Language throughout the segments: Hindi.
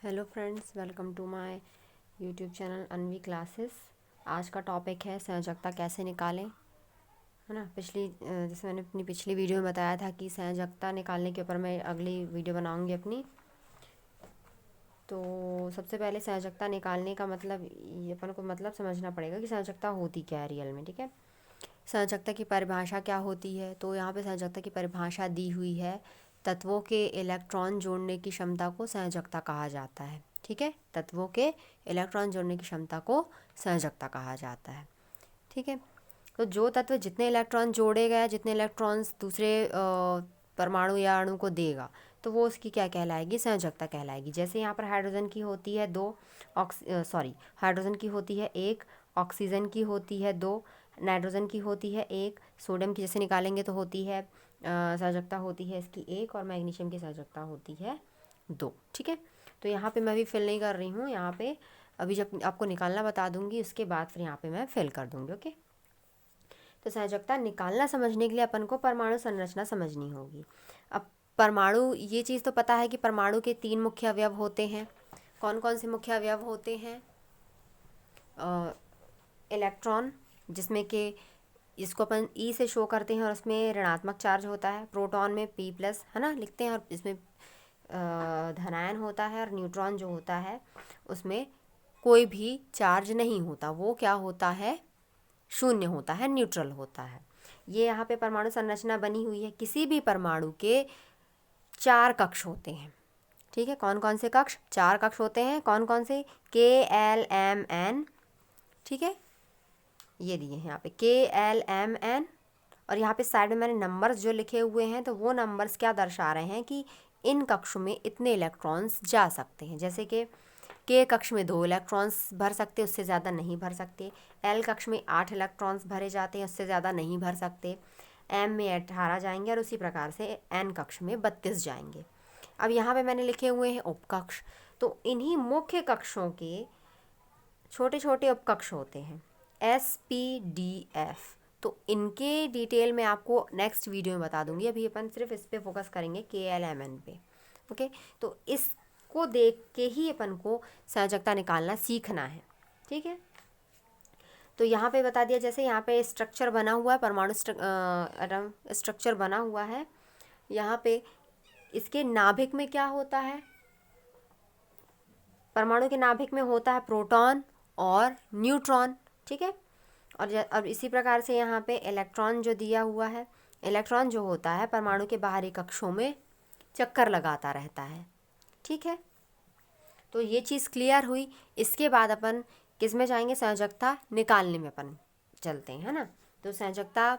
Hello friends, welcome to my YouTube channel Anvi classes. आज का टॉपिक है संयोजकता कैसे निकालें, है ना। जैसे मैंने अपनी पिछली वीडियो में बताया था कि संयोजकता निकालने के ऊपर मैं अगली वीडियो बनाऊंगी अपनी। तो सबसे पहले संयोजकता निकालने का मतलब ये अपन को मतलब समझना पड़ेगा कि संयोजकता होती क्या है रियल में, ठीक है। संयोजकता की परिभाषा क्या होती है, तो यहाँ पे संयोजकता की परिभाषा दी हुई है। तत्वों के इलेक्ट्रॉन जोड़ने की क्षमता को संयोजकता कहा जाता है, ठीक है। तत्वों के इलेक्ट्रॉन जोड़ने की क्षमता को संयोजकता कहा जाता है, ठीक है। तो जो तत्व जितने इलेक्ट्रॉन जोड़े गए, जितने इलेक्ट्रॉन्स दूसरे परमाणु या अणु को देगा, तो वो उसकी क्या कहलाएगी, संयोजकता कहलाएगी। जैसे यहाँ पर हाइड्रोजन की होती है हाइड्रोजन की होती है एक, ऑक्सीजन की होती है दो, नाइट्रोजन की होती है एक, सोडियम की जैसे निकालेंगे तो होती है संयोजकता होती है इसकी एक, और मैग्नीशियम की संयोजकता होती है दो, ठीक है। तो यहाँ पे मैं अभी फिल नहीं कर रही हूँ, यहाँ पे अभी जब आपको निकालना बता दूंगी उसके बाद फिर यहाँ पे मैं फिल कर दूंगी, ओके। तो संयोजकता निकालना समझने के लिए अपन को परमाणु संरचना समझनी होगी। अब परमाणु, ये चीज़ तो पता है कि परमाणु के 3 मुख्य अवयव होते हैं। कौन कौन से मुख्य अवयव होते हैं? इलेक्ट्रॉन, जिसमें कि इसको अपन ई से शो करते हैं और उसमें ऋणात्मक चार्ज होता है। प्रोटॉन में पी प्लस, है ना, लिखते हैं, और इसमें धनायन होता है। और न्यूट्रॉन जो होता है उसमें कोई भी चार्ज नहीं होता, वो क्या होता है, शून्य होता है, न्यूट्रल होता है। ये यहाँ पे परमाणु संरचना बनी हुई है। किसी भी परमाणु के 4 कक्ष होते हैं, ठीक है। कौन कौन से कक्ष? 4 कक्ष होते हैं। कौन कौन से? KLMN, ठीक है, ये दिए हैं यहाँ पे KLMN। और यहाँ पे साइड में मैंने नंबर्स जो लिखे हुए हैं, तो वो नंबर्स क्या दर्शा रहे हैं कि इन कक्षों में इतने इलेक्ट्रॉन्स जा सकते हैं। जैसे कि के कक्ष में 2 इलेक्ट्रॉन्स भर सकते, उससे ज़्यादा नहीं भर सकते। एल कक्ष में 8 इलेक्ट्रॉन्स भरे जाते हैं, उससे ज़्यादा नहीं भर सकते। एम में 18 जाएंगे, और उसी प्रकार से एन कक्ष में 32 जाएंगे। अब यहाँ पे मैंने लिखे हुए हैं उपकक्ष। तो इन्हीं मुख्य कक्षों के छोटे छोटे उपकक्ष होते हैं, SPDF। तो इनके डिटेल में आपको नेक्स्ट वीडियो में बता दूंगी। अभी अपन सिर्फ इस पे फोकस करेंगे, KLMN पे, ओके। तो इसको देख के ही अपन को संयोजकता निकालना सीखना है, ठीक है। तो यहाँ पे बता दिया, जैसे यहाँ पे स्ट्रक्चर बना हुआ है, परमाणु एटम स्ट्रक्चर बना हुआ है। यहाँ पे इसके नाभिक में क्या होता है? परमाणु के नाभिक में होता है प्रोटॉन और न्यूट्रॉन, ठीक है। और अब इसी प्रकार से यहाँ पे इलेक्ट्रॉन जो दिया हुआ है, इलेक्ट्रॉन जो होता है परमाणु के बाहरी कक्षों में चक्कर लगाता रहता है, ठीक है। तो ये चीज़ क्लियर हुई। इसके बाद अपन किस में जाएंगे? संयोजकता निकालने में अपन चलते हैं, है ना। तो संयोजकता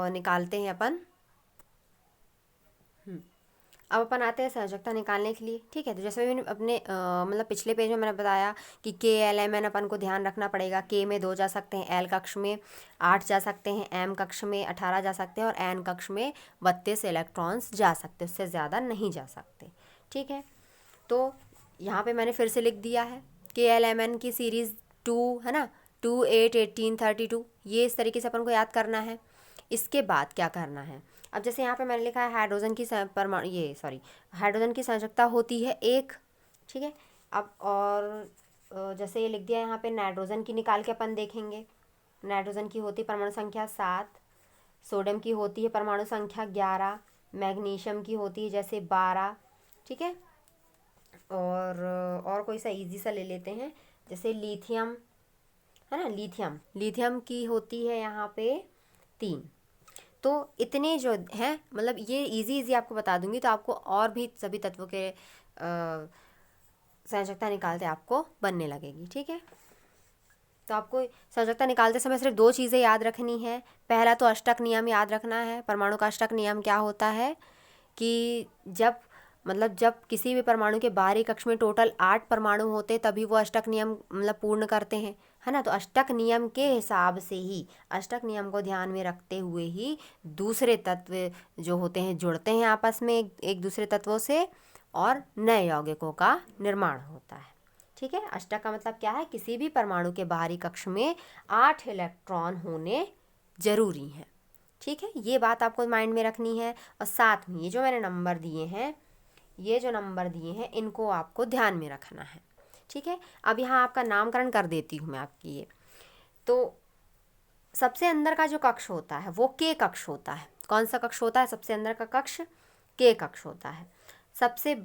निकालते हैं अपन। अब अपन आते हैं संयोजकता निकालने के लिए, ठीक है। तो जैसे मैंने अपने मतलब पिछले पेज में मैंने बताया कि KLMN अपन को ध्यान रखना पड़ेगा। K में 2 जा सकते हैं, L कक्ष में 8 जा सकते हैं, M कक्ष में 18 जा सकते हैं, और N कक्ष में 32 इलेक्ट्रॉन्स जा सकते हैं, उससे ज़्यादा नहीं जा सकते, ठीक है। तो यहाँ पे मैंने फिर से लिख दिया है KLMN की सीरीज़ 2, है ना, 2, 8, 18, 32, ये इस तरीके से अपन को याद करना है। इसके बाद क्या करना है? अब जैसे यहाँ पे मैंने लिखा है हाइड्रोजन की हाइड्रोजन की संयोजकता होती है एक, ठीक है। अब और जैसे ये लिख दिया यहाँ पे, नाइट्रोजन की निकाल के अपन देखेंगे। नाइट्रोजन की होती है परमाणु संख्या 7, सोडियम की होती है परमाणु संख्या 11, मैग्नीशियम की होती है जैसे 12, ठीक है। और कोई सा इजी सा ले लेते हैं, जैसे लिथियम, है ना, लिथियम की होती है यहाँ पे 3। तो इतने जो हैं, मतलब ये इजी आपको बता दूंगी, तो आपको और भी सभी तत्वों के संयोजकता निकालते आपको बनने लगेगी, ठीक है। तो आपको संयोजकता निकालते समय सिर्फ 2 चीज़ें याद रखनी है। पहला तो अष्टक नियम याद रखना है। परमाणु का अष्टक नियम क्या होता है कि जब किसी भी परमाणु के बाहरी कक्ष में टोटल 8 परमाणु होते, तभी वो अष्टक नियम मतलब पूर्ण करते हैं, है ना। तो अष्टक नियम के हिसाब से ही, अष्टक नियम को ध्यान में रखते हुए ही दूसरे तत्व जो होते हैं जुड़ते हैं आपस में एक दूसरे तत्वों से, और नए यौगिकों का निर्माण होता है, ठीक है। अष्टक का मतलब क्या है? किसी भी परमाणु के बाहरी कक्ष में 8 इलेक्ट्रॉन होने जरूरी हैं, ठीक है। ये बात आपको माइंड में रखनी है। और साथ में ये जो मैंने नंबर दिए हैं, ये जो नंबर दिए हैं इनको आपको ध्यान में रखना है, ठीक है। अब यहाँ आपका नामकरण कर देती हूँ मैं आपकी ये। तो सबसे अंदर का जो कक्ष होता है वो के कक्ष होता है। कौन सा कक्ष होता है? सबसे अंदर का कक्ष के कक्ष होता है। सबसे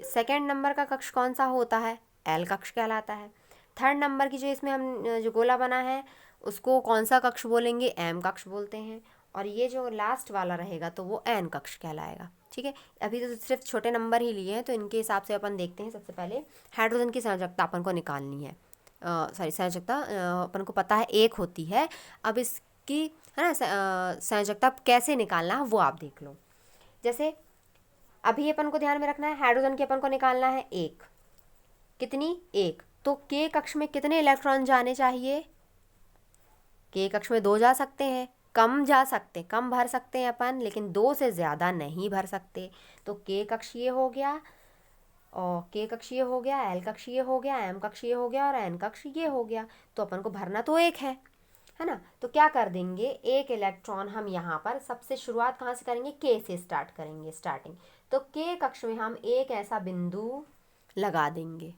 सेकेंड नंबर का कक्ष कौन सा होता है? एल कक्ष कहलाता है। थर्ड नंबर की जो इसमें हम जो गोला बना है उसको कौन सा कक्ष बोलेंगे? एम कक्ष बोलते हैं। और ये जो लास्ट वाला रहेगा तो वो एन कक्ष कहलाएगा, ठीक है। अभी तो सिर्फ छोटे नंबर ही लिए हैं, तो इनके हिसाब से अपन देखते हैं। सबसे पहले हाइड्रोजन की संयोजकता अपन को निकालनी है। संयोजकता अपन को पता है एक होती है। अब इसकी है ना संयोजकता कैसे निकालना है वो आप देख लो। जैसे अभी अपन को ध्यान में रखना है, हाइड्रोजन की अपन को निकालना है एक। कितनी? एक। तो के कक्ष में कितने इलेक्ट्रॉन जाने चाहिए? के कक्ष में 2 जा सकते हैं, कम जा सकते, कम भर सकते हैं अपन, लेकिन 2 से ज़्यादा नहीं भर सकते। तो के कक्ष ये हो गया, और के कक्ष ये हो गया, एल कक्ष ये हो गया, एम कक्ष ये हो गया और एन कक्ष ये हो गया। तो अपन को भरना तो एक है ना। तो क्या कर देंगे, एक इलेक्ट्रॉन हम यहाँ पर सबसे शुरुआत कहाँ से करेंगे? के से स्टार्ट करेंगे, स्टार्टिंग। तो के कक्ष में हम एक ऐसा बिंदु लगा देंगे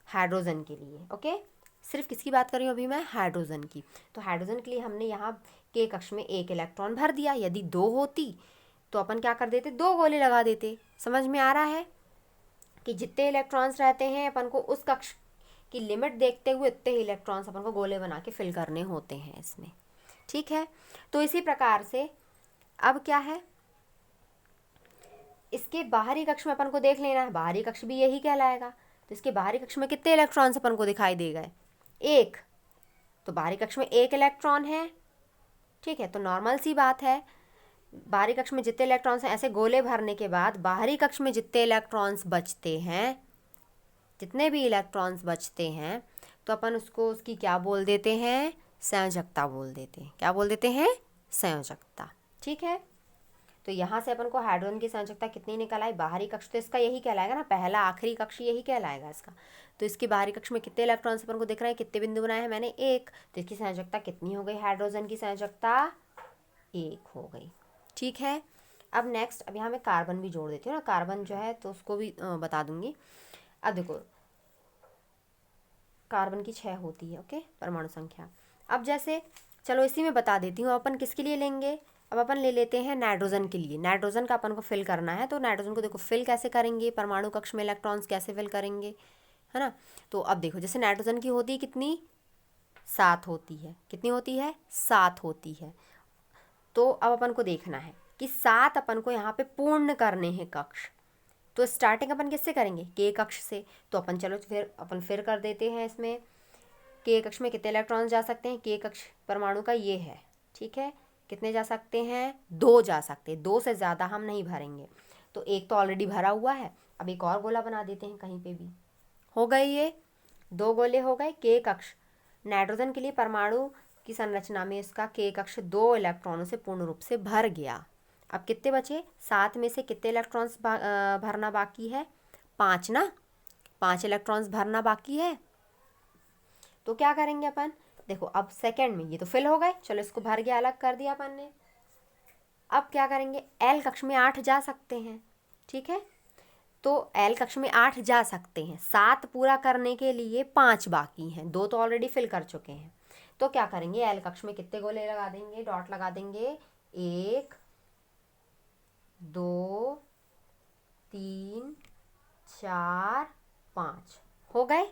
हाइड्रोजन के लिए, ओके। सिर्फ किसकी बात कर रही हूँ अभी मैं? हाइड्रोजन की। तो हाइड्रोजन के लिए हमने यहाँ के कक्ष में एक इलेक्ट्रॉन भर दिया। यदि 2 होती तो अपन क्या कर देते? 2 गोले लगा देते। समझ में आ रहा है कि जितने इलेक्ट्रॉन्स रहते हैं अपन को उस कक्ष की लिमिट देखते हुए उतने ही इलेक्ट्रॉन्स अपन को गोले बना के फिल करने होते हैं इसमें, ठीक है। तो इसी प्रकार से अब क्या है, इसके बाहरी कक्ष में अपन को देख लेना है। बाहरी कक्ष भी यही कहलाएगा। तो इसके बाहरी कक्ष में कितने इलेक्ट्रॉन्स अपन को दिखाई दे गए? एक। तो बाहरी कक्ष में एक इलेक्ट्रॉन है, ठीक है। तो नॉर्मल सी बात है, बाहरी कक्ष में जितने इलेक्ट्रॉन्स हैं, ऐसे गोले भरने के बाद बाहरी कक्ष में जितने इलेक्ट्रॉन्स बचते हैं, जितने भी इलेक्ट्रॉन्स बचते हैं, तो अपन उसको उसकी क्या बोल देते हैं? संयोजकता बोल देते हैं। क्या बोल देते हैं? संयोजकता, ठीक है। तो यहाँ से अपन को हाइड्रोजन की संयोजकता कितनी निकल आई? बाहरी कक्ष तो इसका यही कहलाएगा ना, पहला आखिरी कक्ष यही कहलाएगा इसका। तो इसके बाहरी कक्ष में कितने इलेक्ट्रॉन्स अपन को दिख रहे हैं? कितने बिंदु बनाए हैं मैंने? एक। तो इसकी संयोजकता कितनी हो गई? हाइड्रोजन की संयोजकता 1 हो गई, ठीक है। अब नेक्स्ट, अब यहाँ मैं कार्बन भी जोड़ देती हूँ ना। कार्बन जो है तो उसको भी बता दूंगी। अब देखो, कार्बन की 6 होती है, ओके, परमाणु संख्या। अब जैसे चलो इसी में बता देती हूँ, अपन किसके लिए लेंगे? अब अपन ले लेते हैं नाइट्रोजन के लिए। नाइट्रोजन का अपन को फिल करना है। तो नाइट्रोजन को देखो फिल कैसे करेंगे, परमाणु कक्ष में इलेक्ट्रॉन्स कैसे फिल करेंगे, है ना। तो अब देखो, जैसे नाइट्रोजन की होती कितनी? 7 होती है। कितनी होती है? 7 होती है। तो अब अपन को देखना है कि 7 अपन को यहाँ पे पूर्ण करने हैं कक्ष। तो स्टार्टिंग अपन किससे करेंगे? के कक्ष से। तो अपन चलो फिर कर देते हैं इसमें। के कक्ष में कितने इलेक्ट्रॉन्स जा सकते हैं? के कक्ष परमाणु का ये है, ठीक है। कितने जा सकते हैं? 2 जा सकते हैं। 2 से ज़्यादा हम नहीं भरेंगे। तो एक तो ऑलरेडी भरा हुआ है, अब एक और गोला बना देते हैं कहीं पे भी। हो गए ये 2 गोले हो गए। के कक्ष नाइट्रोजन के लिए परमाणु की संरचना में इसका के कक्ष 2 इलेक्ट्रॉनों से पूर्ण रूप से भर गया। अब कितने बचे? 7 में से कितने इलेक्ट्रॉन्स भरना बाकी है? 5 ना। 5 इलेक्ट्रॉन्स भरना बाकी है। तो क्या करेंगे अपन? देखो अब सेकंड में ये तो फिल हो गए, चलो इसको भर गया, अलग कर दिया अपन ने। अब क्या करेंगे? एल कक्ष में 8 जा सकते हैं, ठीक है। तो एल कक्ष में 8 जा सकते हैं। 7 पूरा करने के लिए 5 बाकी हैं, 2 तो ऑलरेडी फिल कर चुके हैं। तो क्या करेंगे? एल कक्ष में कितने गोले लगा देंगे? डॉट लगा देंगे। 1 2 3 4 5 हो गए।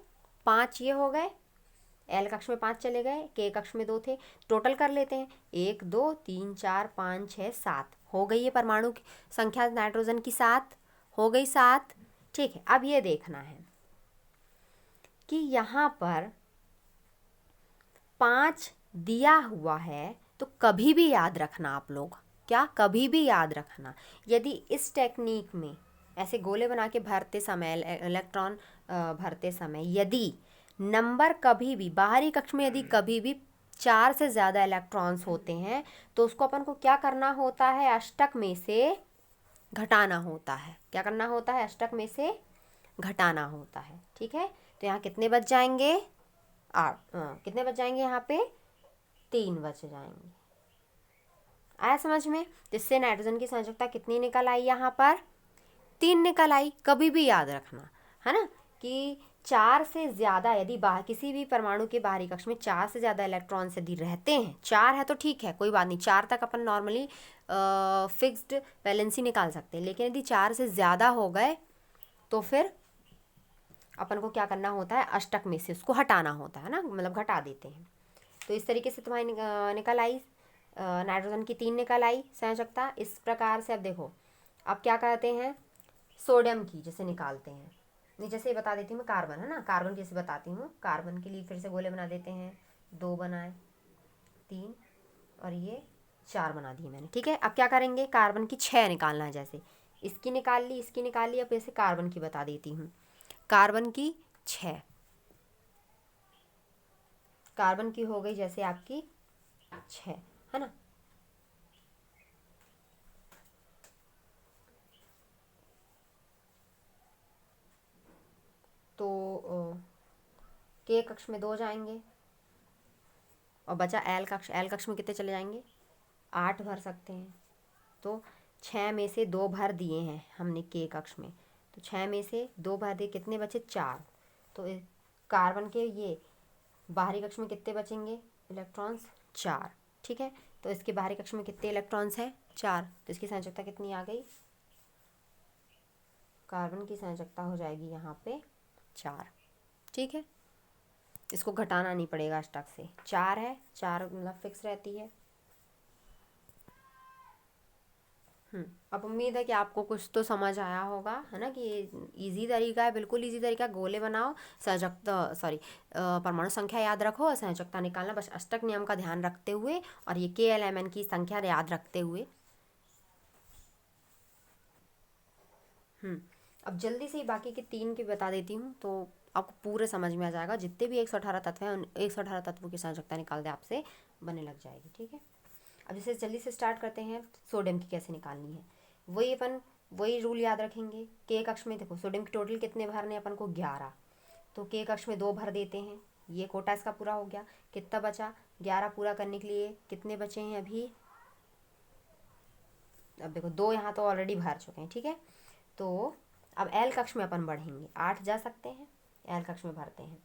5 ये हो गए। एल कक्ष में 5 चले गए, के कक्ष में 2 थे। टोटल कर लेते हैं। 1 2 3 4 5 6 7 हो गई। ये परमाणु की संख्या नाइट्रोजन की 7 हो गई, 7, ठीक है। अब ये देखना है कि यहाँ पर 5 दिया हुआ है। तो कभी भी याद रखना आप लोग, क्या कभी भी याद रखना, यदि इस टेक्निक में ऐसे गोले बना के भरते समय, इलेक्ट्रॉन भरते समय, यदि नंबर कभी भी बाहरी कक्ष में यदि कभी भी 4 से ज़्यादा इलेक्ट्रॉन्स होते हैं तो उसको अपन को क्या करना होता है? अष्टक में से घटाना होता है। क्या करना होता है? अष्टक में से घटाना होता है, ठीक है। तो यहाँ कितने बच जाएंगे? 8। कितने बच जाएंगे यहाँ पे? 3 बच जाएंगे। आया समझ में? जिससे नाइट्रोजन की संयोजकता कितनी निकल आई यहाँ पर? 3 निकल आई। कभी भी याद रखना है ना कि 4 से ज़्यादा यदि बाहर किसी भी परमाणु के बाहरी कक्ष में 4 से ज़्यादा इलेक्ट्रॉन्स यदि रहते हैं, 4 है तो ठीक है, कोई बात नहीं, 4 तक अपन नॉर्मली फिक्स्ड वैलेंसी निकाल सकते हैं, लेकिन यदि 4 से ज़्यादा हो गए तो फिर अपन को क्या करना होता है, अष्टक में से उसको हटाना होता है ना, मतलब घटा देते हैं। तो इस तरीके से तुम्हारी निकल आई, नाइट्रोजन की 3 निकल आई संयोजकता। इस प्रकार से अब देखो, अब क्या कहते हैं, सोडियम की जैसे निकालते हैं, नहीं जैसे ये बता देती हूँ मैं, कार्बन है ना, कार्बन कैसे बताती हूँ, कार्बन के लिए फिर से गोले बना देते हैं, 2 बनाए, 3 और ये 4 बना दिए मैंने, ठीक है। अब क्या करेंगे, कार्बन की 6 निकालना है, जैसे इसकी निकाल ली, इसकी निकाल ली, अब ऐसे कार्बन की बता देती हूँ, कार्बन की 6, कार्बन की हो गई जैसे आपकी 6, है ना। तो के कक्ष में 2 जाएंगे और बचा एल कक्ष, एल कक्ष में कितने चले जाएंगे, 8 भर सकते हैं। तो 6 में से 2 भर दिए हैं हमने के कक्ष में, तो 6 में से 2 भर दिए, कितने बचे, 4। तो कार्बन के ये बाहरी कक्ष में कितने बचेंगे इलेक्ट्रॉन्स, 4, ठीक है। तो इसके बाहरी कक्ष में कितने इलेक्ट्रॉन्स हैं, 4, तो इसकी संयोजकता कितनी आ गई, कार्बन की संयोजकता हो जाएगी यहाँ पे 4, ठीक है। इसको घटाना नहीं पड़ेगा अष्टक से, 4 है, 4 मतलब फिक्स रहती है। अब उम्मीद है कि आपको कुछ तो समझ आया होगा, है ना, कि इजी तरीका है, बिल्कुल इजी तरीका, गोले बनाओ, संयोजकता सॉरी परमाणु संख्या याद रखो और संयोजकता निकालना, बस अष्टक नियम का ध्यान रखते हुए और ये KLMN की संख्या याद रखते हुए। अब जल्दी से ही बाकी के 3 की बता देती हूँ, तो आपको पूरे समझ में आ जाएगा, जितने भी 118 तत्व हैं उन 118 तत्वों की संयोजकता निकाल दे आपसे बनने लग जाएगी, ठीक है। अब जैसे जल्दी से स्टार्ट करते हैं, सोडियम की कैसे निकालनी है, वही अपन वही रूल याद रखेंगे। के कक्ष में देखो सोडियम की टोटल कितने भरने, अपन को 11, तो के कक्ष में 2 भर देते हैं, ये कोटा इसका पूरा हो गया। कितना बचा, 11 पूरा करने के लिए कितने बचे हैं अभी, अब देखो 2 यहाँ तो ऑलरेडी भर चुके हैं, ठीक है। तो अब एल कक्ष में अपन बढ़ेंगे, 8 जा सकते हैं, एल कक्ष में भरते हैं,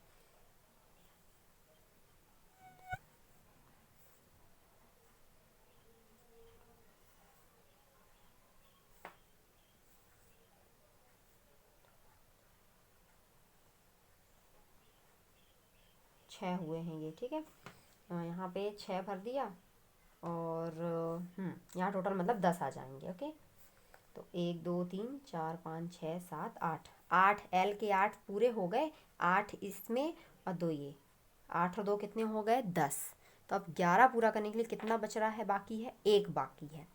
छः हुए हैं ये, ठीक है। यहाँ पे 6 भर दिया और यहाँ टोटल मतलब 10 आ जाएंगे, ओके। तो 1 2 3 4 5 6 7 8, 8 एल के 8 पूरे हो गए, 8 इसमें और 2 ये, 8 और 2 कितने हो गए, 10। तो अब 11 पूरा करने के लिए कितना बच रहा है, बाकी है 1 बाकी है,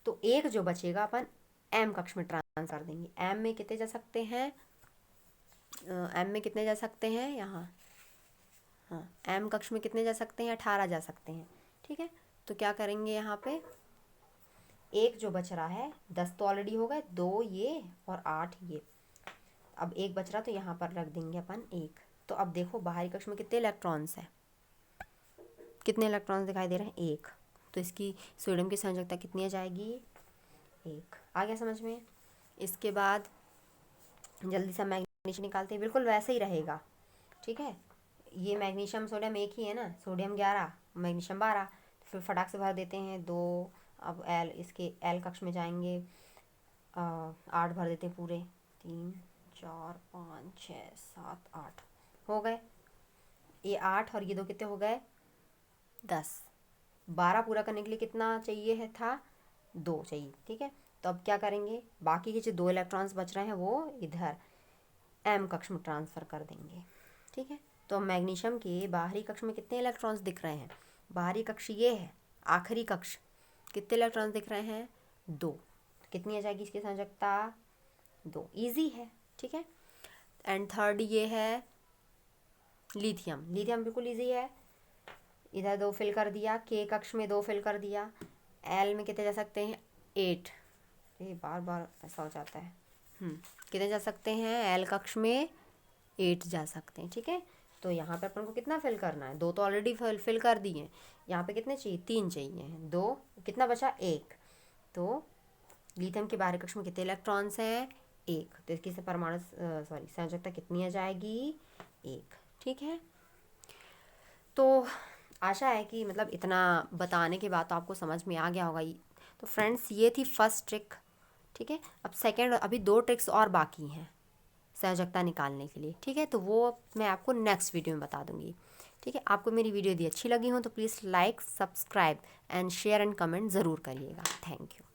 तो 1 जो बचेगा अपन एम कक्ष में ट्रांसफर देंगे। एम में कितने जा सकते हैं, एम में कितने जा सकते हैं यहाँ, हाँ एम कक्ष में कितने जा सकते हैं, 18 जा सकते हैं, ठीक है। तो क्या करेंगे यहाँ पे, 1 जो बच रहा है, 10 तो ऑलरेडी हो गए, 2 ये और 8 ये, अब 1 बच रहा तो यहाँ पर रख देंगे अपन 1। तो अब देखो बाहरी कक्ष में कितने इलेक्ट्रॉन्स हैं, कितने इलेक्ट्रॉन्स दिखाई दे रहे हैं, 1, तो इसकी सोडियम की संयोजकता कितनी आ जाएगी, 1। आ गया समझ में। इसके बाद जल्दी से मैग्नीशियम निकालते हैं, बिल्कुल वैसे ही रहेगा, ठीक है। ये मैग्नीशियम सोडियम एक ही है ना, सोडियम 11 मैग्नीशियम 12, तो फिर फटाक से भर देते हैं 2। अब एल, इसके एल कक्ष में जाएंगे, 8 भर देते हैं पूरे, 3 4 5 6 7 8 हो गए, ये 8 और ये 2 कितने हो गए, 10। 12 पूरा करने के लिए कितना चाहिए है था, 2 चाहिए, ठीक है। तो अब क्या करेंगे, बाकी के जो 2 इलेक्ट्रॉन्स बच रहे हैं वो इधर एम कक्ष में ट्रांसफ़र कर देंगे, ठीक है। तो मैग्नीशियम के बाहरी कक्ष में कितने इलेक्ट्रॉन्स दिख रहे हैं, बाहरी कक्ष ये है, आखिरी कक्ष, कितने इलेक्ट्रॉन्स दिख रहे हैं, 2। कितनी आ जाएगी इसकी संयोजकता, 2, ईजी है, ठीक है। एंड थर्ड ये है लिथियम, लिथियम बिल्कुल ईजी है, इधर 2 फिल कर दिया, के कक्ष में 2 फिल कर दिया, एल में कितने जा सकते हैं, 8, ये बार बार ऐसा हो जाता है, कितने जा सकते हैं, एल कक्ष में 8 जा सकते हैं, ठीक है। तो यहाँ पे अपन को कितना फिल करना है, 2 तो ऑलरेडी फिल कर दिए, यहाँ पे कितने चाहिए, 3 चाहिए हैं, 2 कितना बचा, 1। तो लिथियम के बाहरी कक्ष में कितने इलेक्ट्रॉन्स हैं, 1, तो इसकी से परमाणु संयोजकता कितनी आ जाएगी? 1। ठीक है, तो आशा है कि मतलब इतना बताने के बाद तो आपको समझ में आ गया होगा। तो फ्रेंड्स, ये थी फर्स्ट ट्रिक। ठीक है, अब सेकंड, अभी 2 ट्रिक्स और बाकी हैं संयोजकता निकालने के लिए। ठीक है, तो वो मैं आपको नेक्स्ट वीडियो में बता दूंगी। ठीक है, आपको मेरी वीडियो यदि अच्छी लगी हो तो please like, subscribe and share and comment ज़रूर करिएगा। Thank you.